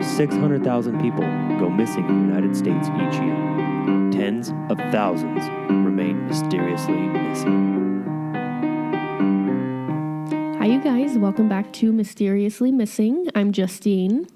600,000 people go missing in the United States each year. Tens of thousands remain mysteriously missing. Hi, you guys. Welcome back to Mysteriously Missing. I'm Justine.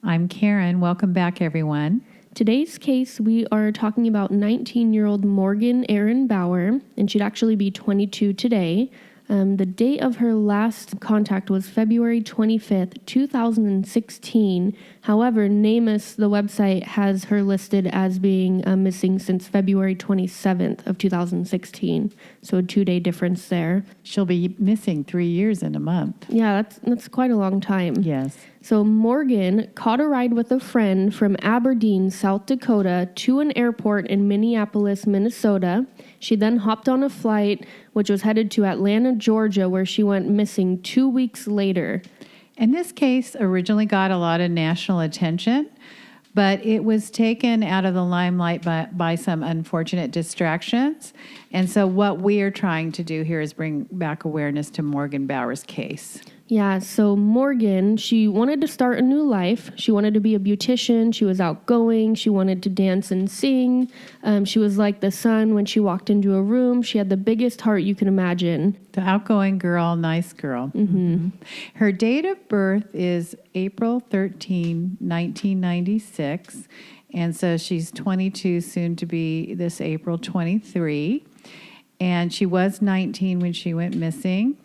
I'm Karen. Welcome back, everyone. Today's case, we are talking about 19-year-old Morgan Erin Bauer, and she'd actually be 22 today. The date of her last contact was February 25th, 2016. However, NamUs, the website, has her listed as being missing since February 27th of 2016. So a 2-day difference there. She'll be missing 3 years in a month. Yeah, that's quite a long time. Yes. So Morgan caught a ride with a friend from Aberdeen, South Dakota, to an airport in Minneapolis, Minnesota. She then hopped on a flight, which was headed to Atlanta, Georgia, where she went missing 2 weeks later. And this case originally got a lot of national attention, but it was taken out of the limelight by some unfortunate distractions. And so what we are trying to do here is bring back awareness to Morgan Bauer's case. Yeah, so Morgan, she wanted to start a new life. She wanted to be a beautician. She was outgoing. She wanted to dance and sing. She was like the sun when she walked into a room. She had the biggest heart you can imagine. The outgoing girl, nice girl. Mm-hmm. Her date of birth is April 13, 1996. And so she's 22, soon to be this April 23. And she was 19 when she went missing.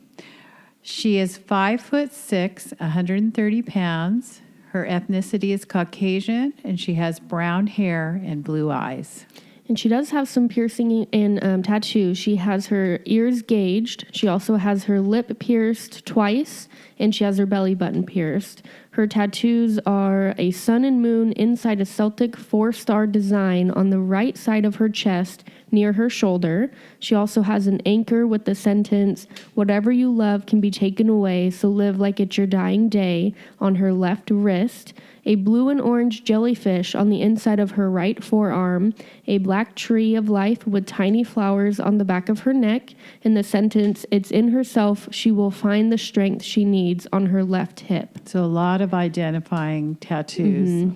She is 5'6", 130 pounds. Her ethnicity is Caucasian, and she has brown hair and blue eyes. And she does have some piercing and tattoos. She has her ears gauged. She also has her lip pierced twice, and she has her belly button pierced. Her tattoos are a sun and moon inside a Celtic 4-star design on the right side of her chest near her shoulder. She also has an anchor with the sentence, "Whatever you love can be taken away, so live like it's your dying day," on her left wrist. A blue and orange jellyfish on the inside of her right forearm, a black tree of life with tiny flowers on the back of her neck, and the sentence, "It's in herself, she will find the strength she needs," on her left hip. So a lot of identifying tattoos. Mm-hmm.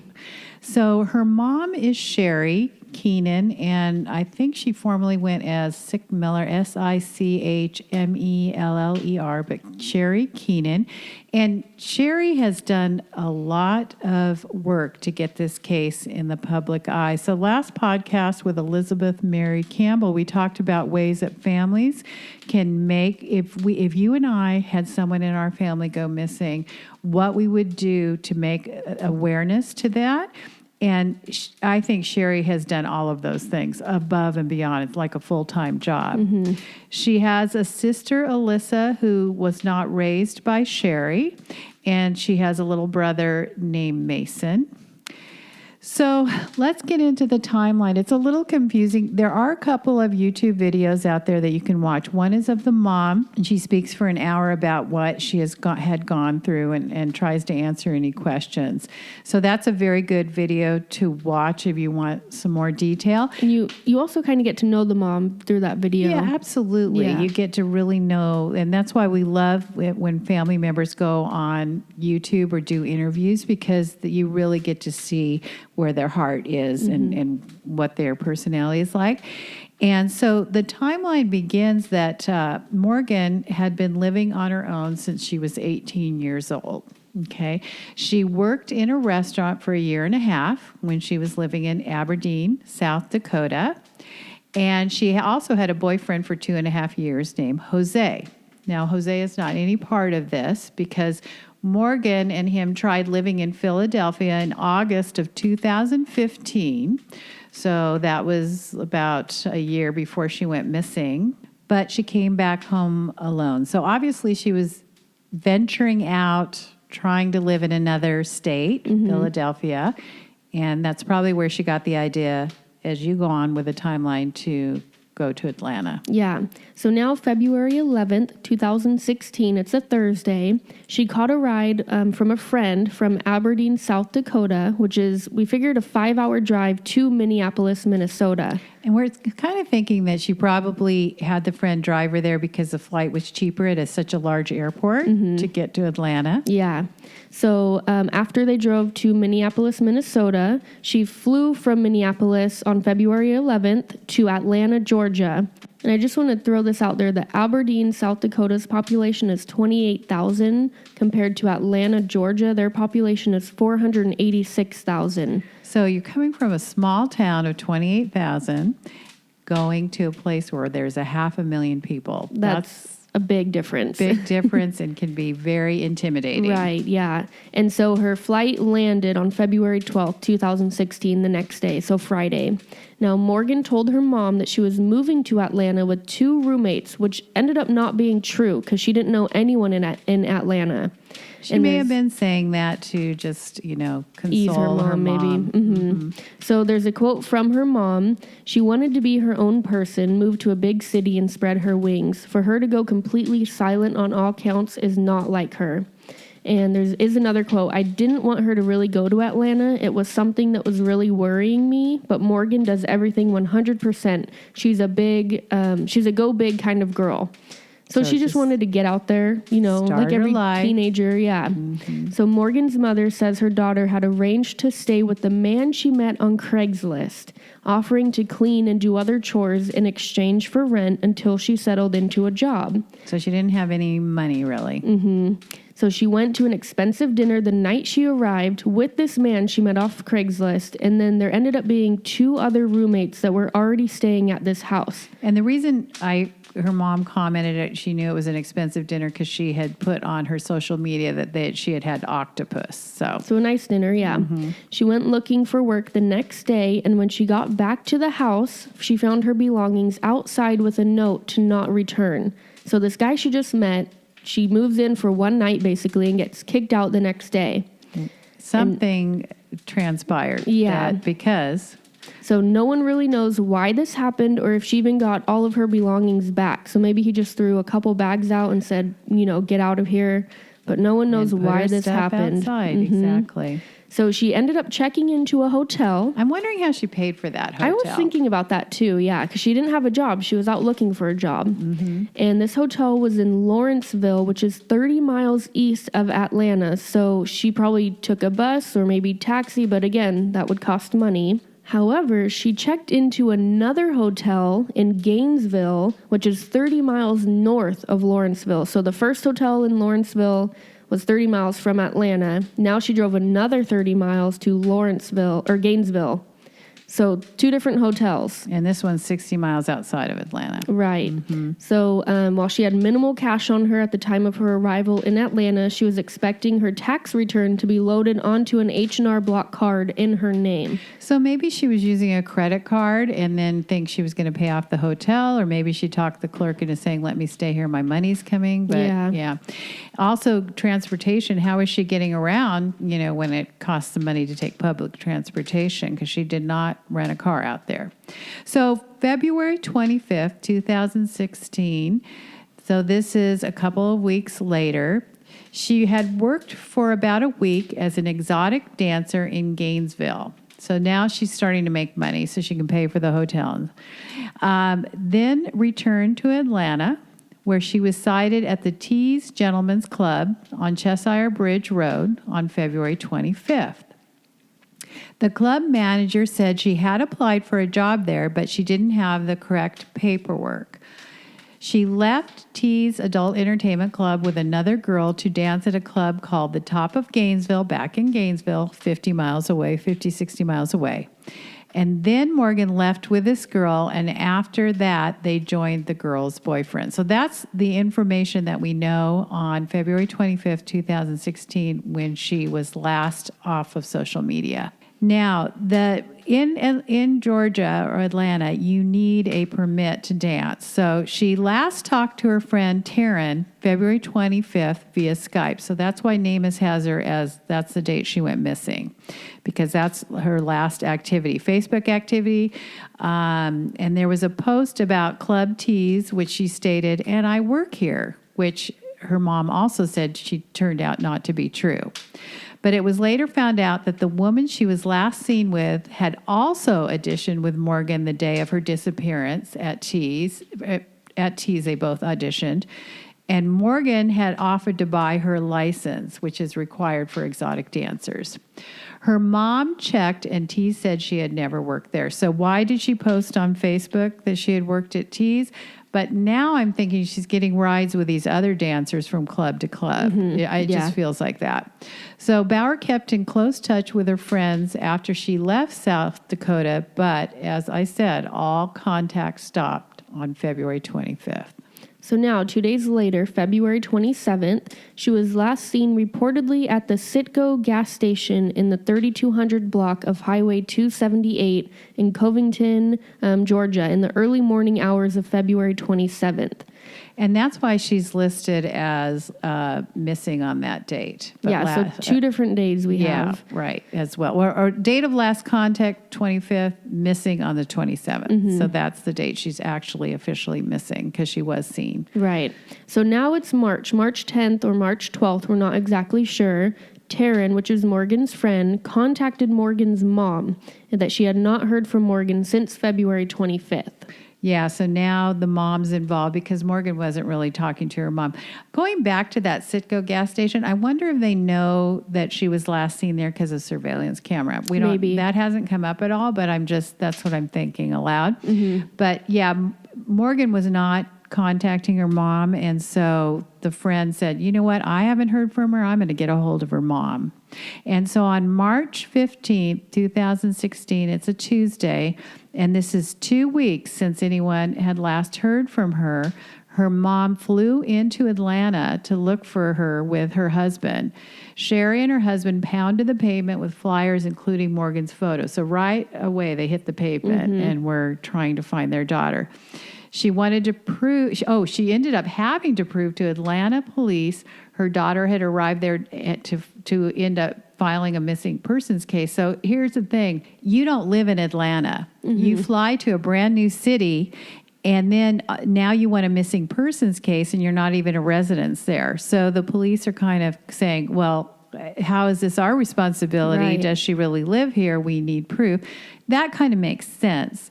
So her mom is Sherry Keenan, and I think she formerly went as Sick Miller, Sichmeller, but Sherry Keenan. And Sherry has done a lot of work to get this case in the public eye. So last podcast with Elizabeth Mary Campbell, we talked about ways that families can make, if you and I had someone in our family go missing, what we would do to make awareness to that. And I think Sherry has done all of those things above and beyond. It's like a full-time job. Mm-hmm. She has a sister, Alyssa, who was not raised by Sherry, and she has a little brother named Mason. So let's get into the timeline. It's a little confusing. There are a couple of YouTube videos out there that you can watch. One is of the mom, and she speaks for an hour about what she had gone through and tries to answer any questions. So that's a very good video to watch if you want some more detail. And you also kind of get to know the mom through that video. Yeah, absolutely. Yeah. You get to really know, and that's why we love it when family members go on YouTube or do interviews, because you really get to see where their heart is and what their personality is like. And so the timeline begins that Morgan had been living on her own since she was 18 years old. Okay. She worked in a restaurant for 1.5 years when she was living in Aberdeen, South Dakota. And she also had a boyfriend for 2.5 years named Jose. Now, Jose is not any part of this because Morgan and him tried living in Philadelphia in August of 2015. So that was about a year before she went missing. But she came back home alone. So obviously she was venturing out, trying to live in another state, Philadelphia. And that's probably where she got the idea, as you go on with the timeline, to go to Atlanta. Yeah. So now February 11th, 2016, it's a Thursday. She caught a ride from a friend from Aberdeen, South Dakota, which is, we figured, a 5-hour drive to Minneapolis, Minnesota. And we're kind of thinking that she probably had the friend drive her there because the flight was cheaper at such a large airport to get to Atlanta. Yeah. So after they drove to Minneapolis, Minnesota, she flew from Minneapolis on February 11th to Atlanta, Georgia. And I just want to throw this out there that Aberdeen, South Dakota's population is 28,000 compared to Atlanta, Georgia. Their population is 486,000. So you're coming from a small town of 28,000 going to a place where there's 500,000 people. That's a big difference. Big difference and can be very intimidating. Right, yeah. And so her flight landed on February 12th, 2016, the next day, so Friday. Now, Morgan told her mom that she was moving to Atlanta with 2 roommates, which ended up not being true because she didn't know anyone in Atlanta. She may have been saying that to just, console ease her mom. Maybe. So there's a quote from her mom. She wanted to be her own person, move to a big city and spread her wings. For her to go completely silent on all counts is not like her. And there is another quote. I didn't want her to really go to Atlanta. It was something that was really worrying me, but Morgan does everything 100%. She's a go big kind of girl. So she just wanted to get out there, like every teenager. Yeah. So Morgan's mother says her daughter had arranged to stay with the man she met on Craigslist, offering to clean and do other chores in exchange for rent until she settled into a job. So she didn't have any money, really. So she went to an expensive dinner the night she arrived with this man she met off Craigslist, and then there ended up being 2 other roommates that were already staying at this house. And the reason her mom commented that she knew it was an expensive dinner because she had put on her social media that she had octopus. So a nice dinner, yeah. She went looking for work the next day, and when she got back to the house, she found her belongings outside with a note to not return. So this guy she just met, she moves in for one night basically and gets kicked out the next day. Something transpired. Yeah. Because... So no one really knows why this happened or if she even got all of her belongings back. So maybe he just threw a couple bags out and said, get out of here. But no one knows why this happened. Outside. Exactly. So she ended up checking into a hotel. I'm wondering how she paid for that hotel. I was thinking about that too, yeah, because she didn't have a job. She was out looking for a job. And this hotel was in Lawrenceville, which is 30 miles east of Atlanta. So she probably took a bus or maybe taxi, but again, that would cost money. However, she checked into another hotel in Gainesville, which is 30 miles north of Lawrenceville. So the first hotel in Lawrenceville was 30 miles from Atlanta. Now she drove another 30 miles to Gainesville. So 2 different hotels. And this one's 60 miles outside of Atlanta. Right. So while she had minimal cash on her at the time of her arrival in Atlanta, she was expecting her tax return to be loaded onto an H&R Block card in her name. So maybe she was using a credit card and then think she was going to pay off the hotel, or maybe she talked the clerk into saying, let me stay here, my money's coming. But yeah. Also, transportation, how is she getting around, when it costs some money to take public transportation? Because she did not rent a car out there. So February 25th, 2016, so this is a couple of weeks later, she had worked for about a week as an exotic dancer in Gainesville. So now she's starting to make money so she can pay for the hotel. Then returned to Atlanta, where she was cited at the Tees Gentlemen's Club on Cheshire Bridge Road on February 25th. The club manager said she had applied for a job there, but she didn't have the correct paperwork. She left Tees Adult Entertainment Club with another girl to dance at a club called the Top of Gainesville, back in Gainesville, 60 miles away. And then Morgan left with this girl, and after that, they joined the girl's boyfriend. So that's the information that we know on February 25th, 2016, when she was last off of social media. Now, in Georgia or Atlanta, you need a permit to dance. So she last talked to her friend Taryn February 25th via Skype. So that's why Namus has her as that's the date she went missing, because that's her last activity, Facebook activity. And there was a post about Club Tees, which she stated, "And I work here," which her mom also said she turned out not to be true. But it was later found out that the woman she was last seen with had also auditioned with Morgan the day of her disappearance at Tees. At Tees, they both auditioned. And Morgan had offered to buy her license, which is required for exotic dancers. Her mom checked, and Tees said she had never worked there. So why did she post on Facebook that she had worked at Tees? But now I'm thinking she's getting rides with these other dancers from club to club. It just feels like that. So Bauer kept in close touch with her friends after she left South Dakota. But as I said, all contact stopped on February 25th. So now, 2 days later, February 27th, she was last seen reportedly at the Citgo gas station in the 3200 block of Highway 278 in Covington, Georgia, in the early morning hours of February 27th. And that's why she's listed as missing on that date. But so 2 different days we have. Yeah, right, as well. Or date of last contact, 25th, missing on the 27th. So that's the date she's actually officially missing because she was seen. Right. So now it's March 10th or March 12th, we're not exactly sure. Taryn, which is Morgan's friend, contacted Morgan's mom that she had not heard from Morgan since February 25th. Yeah, so now the mom's involved because Morgan wasn't really talking to her mom. Going back to that Citgo gas station, I wonder if they know that she was last seen there because of surveillance camera. Maybe. That hasn't come up at all, but that's what I'm thinking aloud. But yeah, Morgan was not contacting her mom, and so the friend said, "You know what? I haven't heard from her. I'm going to get a hold of her mom." And so on March 15th, 2016, it's a Tuesday, and this is 2 weeks since anyone had last heard from her. Her mom flew into Atlanta to look for her with her husband. Sherry and her husband pounded the pavement with flyers, including Morgan's photo. So right away, they hit the pavement and were trying to find their daughter. She wanted to prove, she ended up having to prove to Atlanta police her daughter had arrived there to end up filing a missing persons case. So here's the thing. You don't live in Atlanta. You fly to a brand new city, and then now you want a missing persons case, and you're not even a resident there. So the police are kind of saying, well, how is this our responsibility? Right. Does she really live here? We need proof. That kind of makes sense.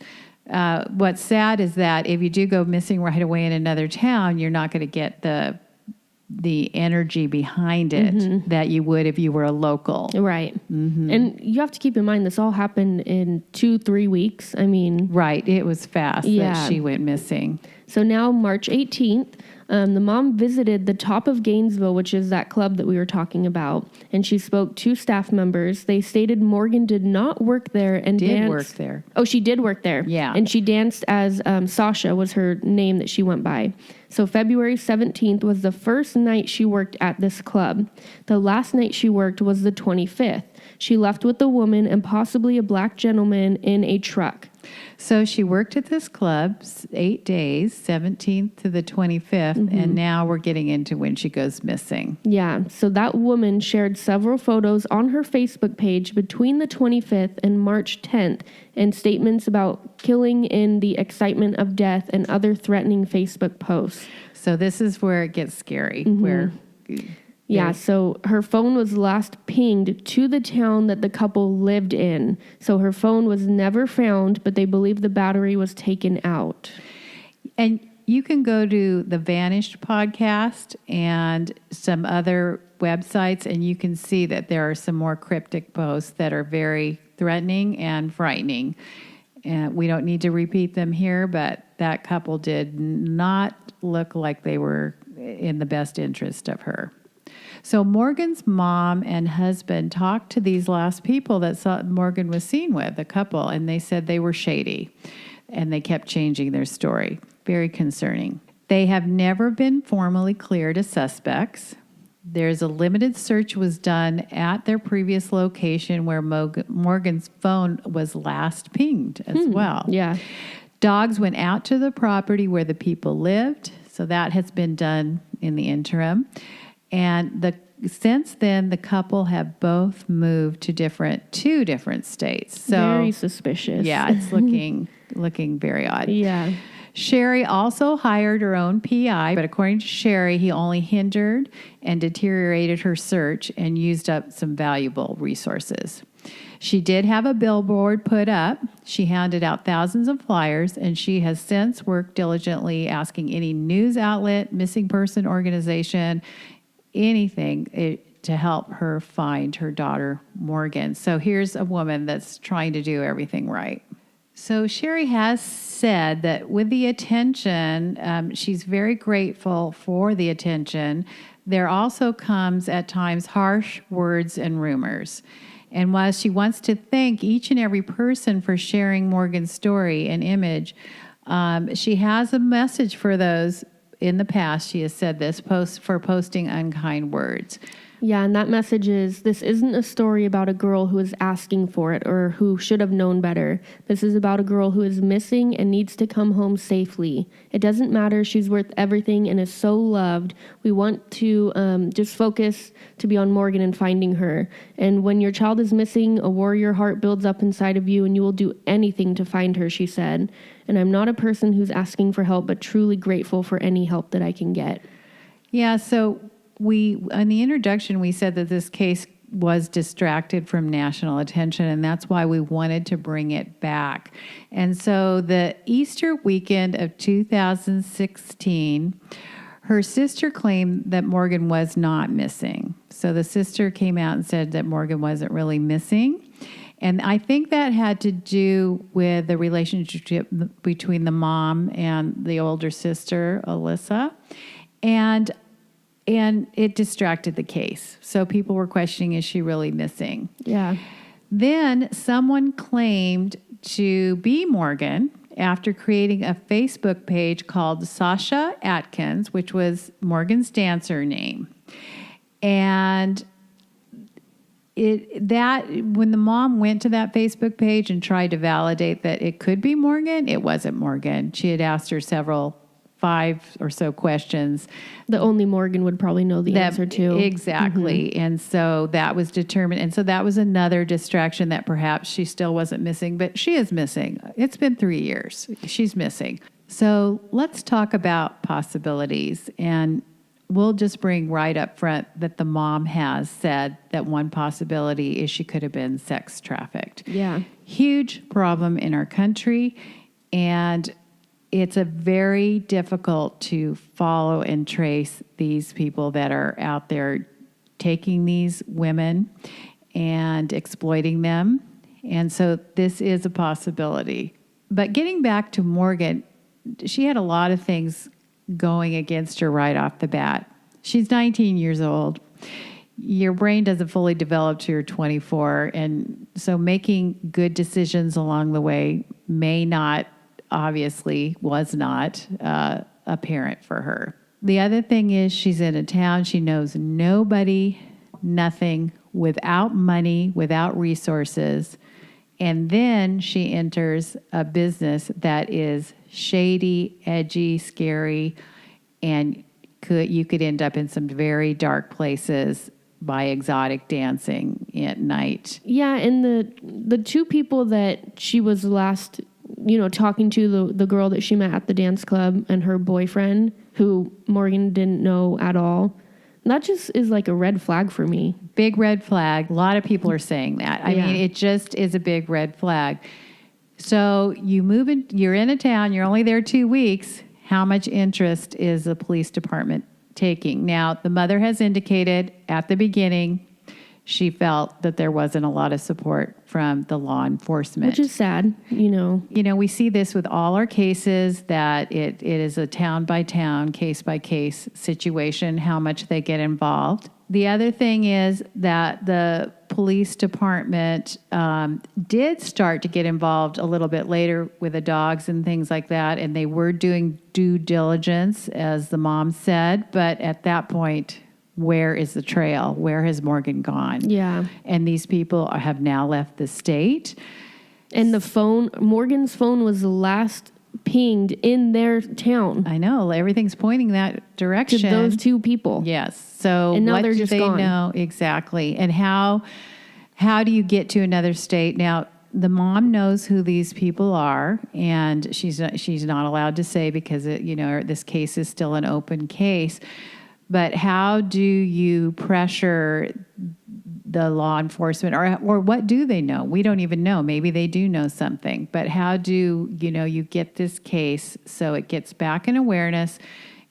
What's sad is that if you do go missing right away in another town, you're not going to get the energy behind it that you would if you were a local. Right. And you have to keep in mind this all happened in 2-3 weeks. I mean... Right. It was fast that she went missing. So now March 18th, the mom visited the Top of Gainesville, which is that club that we were talking about, and she spoke to staff members. They stated Morgan did not work there and danced. Work there. Oh, she did work there. Yeah. And she danced as Sasha was her name that she went by. So February 17th was the first night she worked at this club. The last night she worked was the 25th. She left with a woman and possibly a black gentleman in a truck. So she worked at this club 8 days, 17th to the 25th, and now we're getting into when she goes missing. Yeah, so that woman shared several photos on her Facebook page between the 25th and March 10th and statements about killing in the excitement of death and other threatening Facebook posts. So this is where it gets scary, where... Yeah, so her phone was last pinged to the town that the couple lived in. So her phone was never found, but they believe the battery was taken out. And you can go to the Vanished podcast and some other websites, and you can see that there are some more cryptic posts that are very threatening and frightening. And we don't need to repeat them here, but that couple did not look like they were in the best interest of her. So Morgan's mom and husband talked to these last people that Morgan was seen with, the couple, and they said they were shady, and they kept changing their story. Very concerning. They have never been formally cleared as suspects. There's a limited search was done at their previous location where Morgan's phone was last pinged as well. Yeah. Dogs went out to the property where the people lived, so that has been done in the interim. And since then, the couple have both moved to two different states. So very suspicious. Yeah, it's looking very odd. Yeah. Sherry also hired her own PI, but according to Sherry, he only hindered and deteriorated her search and used up some valuable resources. She did have a billboard put up. She handed out thousands of flyers, and she has since worked diligently asking any news outlet, missing person organization, anything to help her find her daughter, Morgan. So here's a woman that's trying to do everything right. So Sherry has said that with the attention, she's very grateful for the attention. There also comes at times harsh words and rumors. And while she wants to thank each and every person for sharing Morgan's story and image, she has a message for those in the past. She has said this for posting unkind words. Yeah, and that message is, this isn't a story about a girl who is asking for it or who should have known better. This is about a girl who is missing and needs to come home safely. It doesn't matter. She's worth everything and is so loved. We want to just focus to be on Morgan and finding her. And when your child is missing, a warrior heart builds up inside of you and you will do anything to find her, she said. And I'm not a person who's asking for help, but truly grateful for any help that I can get. Yeah, so in the introduction, we said that this case was distracted from national attention, and that's why we wanted to bring it back. And so the Easter weekend of 2016, her sister claimed that Morgan was not missing. So the sister came out and said that Morgan wasn't really missing. And I think that had to do with the relationship between the mom and the older sister, Alyssa. And it distracted the case. So people were questioning, is she really missing? Yeah. Then someone claimed to be Morgan after creating a Facebook page called Sasha Atkins, which was Morgan's dancer name. And when the mom went to that Facebook page and tried to validate that it could be Morgan, it wasn't Morgan. She had asked her 5 or so questions that only Morgan would probably know the answer to. Exactly. Mm-hmm. And so that was determined. And so that was another distraction that perhaps she still wasn't missing, but she is missing. It's been 3 years. She's missing. So let's talk about possibilities. And we'll just bring right up front that the mom has said that one possibility is she could have been sex trafficked. Yeah. Huge problem in our country. And it's a very difficult to follow and trace these people that are out there taking these women and exploiting them. And so this is a possibility. But getting back to Morgan, she had a lot of things going against her right off the bat. She's 19 years old. Your brain doesn't fully develop till you're 24. And so making good decisions along the way was not apparent for her. The other thing is she's in a town she knows nobody, nothing, without money, without resources. And then she enters a business that is shady, edgy, scary, and you could end up in some very dark places by exotic dancing at night. Yeah, and the two people that she was last talking to, the girl that she met at the dance club and her boyfriend, who Morgan didn't know at all, that just is like a red flag for me. Big red flag. A lot of people are saying that. I mean, it just is a big red flag. So you're in a town, you're only there 2 weeks. How much interest is the police department taking? Now, the mother has indicated at the beginning she felt that there wasn't a lot of support from the law enforcement. Which is sad, we see this with all our cases, that it is a town-by-town, case-by-case situation, how much they get involved. The other thing is that the police department did start to get involved a little bit later with the dogs and things like that, and they were doing due diligence, as the mom said, but at that point, where is the trail? Where has Morgan gone? Yeah. And these people have now left the state. And Morgan's phone was the last pinged in their town. I know. Everything's pointing that direction. To those two people. Yes. So and now what they're do just they gone. know exactly? And how do you get to another state? Now, the mom knows who these people are, and she's not allowed to say because this case is still an open case. But how do you pressure the law enforcement, or what do they know? We don't even know. Maybe they do know something. But how do you get this case so it gets back in awareness,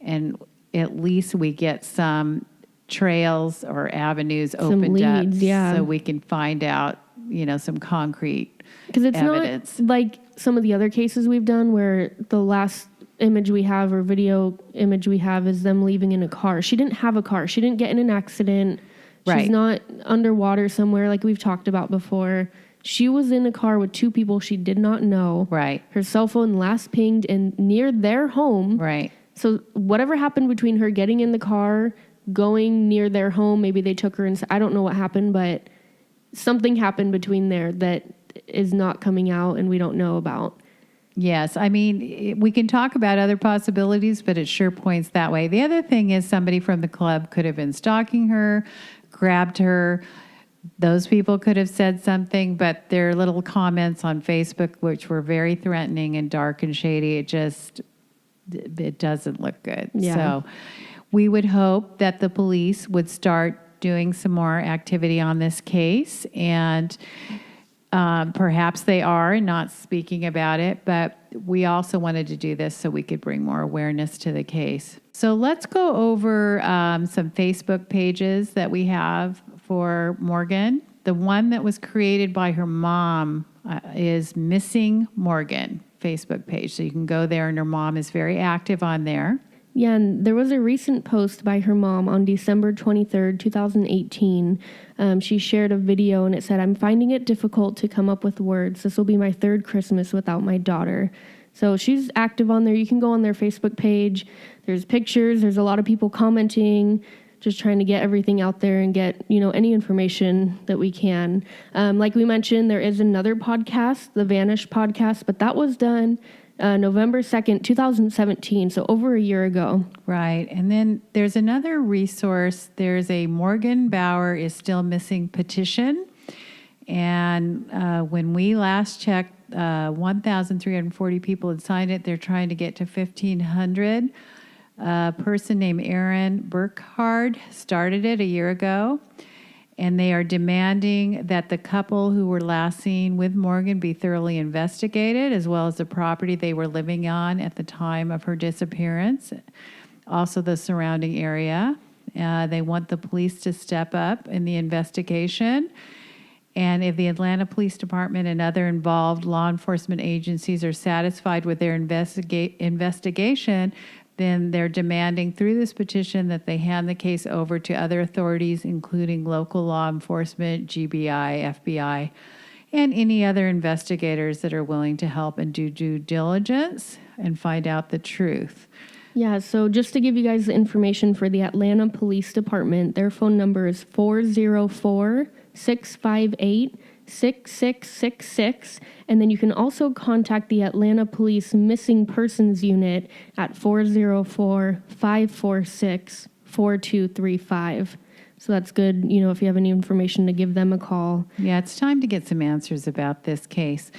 and at least we get some trails or avenues opened up, so we can find out some concrete because it's evidence. Not like some of the other cases we've done where the last image we have or video image we have is them leaving in a car. She didn't have a car. She didn't get in an accident. Right. She's not underwater somewhere like we've talked about before. She was in a car with two people she did not know. Right. Her cell phone last pinged and near their home. Right. So whatever happened between her getting in the car, going near their home, maybe they took her inside. I don't know what happened, but something happened between there that is not coming out and we don't know about. Yes. I mean, we can talk about other possibilities, but it sure points that way. The other thing is somebody from the club could have been stalking her, grabbed her. Those people could have said something, but their little comments on Facebook, which were very threatening and dark and shady, it doesn't look good. Yeah. So we would hope that the police would start doing some more activity on this case, and perhaps they are and not speaking about it, but we also wanted to do this so we could bring more awareness to the case. So let's go over some Facebook pages that we have for Morgan. The one that was created by her mom is Missing Morgan Facebook page. So you can go there, and her mom is very active on there. Yeah, and there was a recent post by her mom on December 23rd, 2018. She shared a video and it said, "I'm finding it difficult to come up with words. This will be my third Christmas without my daughter." So she's active on there. You can go on their Facebook page. There's pictures. There's a lot of people commenting, just trying to get everything out there and get, any information that we can. Like we mentioned, there is another podcast, the Vanish podcast, but that was done November 2nd, 2017, so over a year ago. Right. And then there's another resource. There's a Morgan Bauer is Still Missing petition. And when we last checked, 1,340 people had signed it. They're trying to get to 1,500. A person named Aaron Burkhard started it a year ago. And they are demanding that the couple who were last seen with Morgan be thoroughly investigated, as well as the property they were living on at the time of her disappearance, also the surrounding area. They want the police to step up in the investigation. And if the Atlanta Police Department and other involved law enforcement agencies are satisfied with their investigation, then they're demanding through this petition that they hand the case over to other authorities, including local law enforcement, GBI, FBI, and any other investigators that are willing to help and do due diligence and find out the truth. Yeah, so just to give you guys the information for the Atlanta Police Department, their phone number is 404-658-6666, and then you can also contact the Atlanta Police Missing Persons Unit at 404-546-4235. So that's good, if you have any information, to give them a call. Yeah, it's time to get some answers about this case.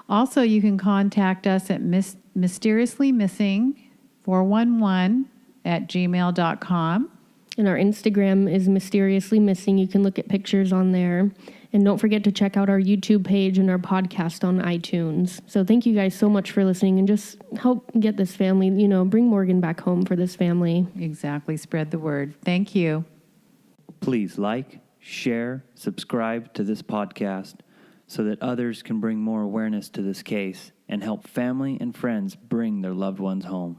Also, you can contact us at mysteriously-missing411@gmail.com. And our Instagram is Mysteriously Missing. You can look at pictures on there. And don't forget to check out our YouTube page and our podcast on iTunes. So thank you guys so much for listening, and just help get this family, bring Morgan back home for this family. Exactly. Spread the word. Thank you. Please like, share, subscribe to this podcast so that others can bring more awareness to this case and help family and friends bring their loved ones home.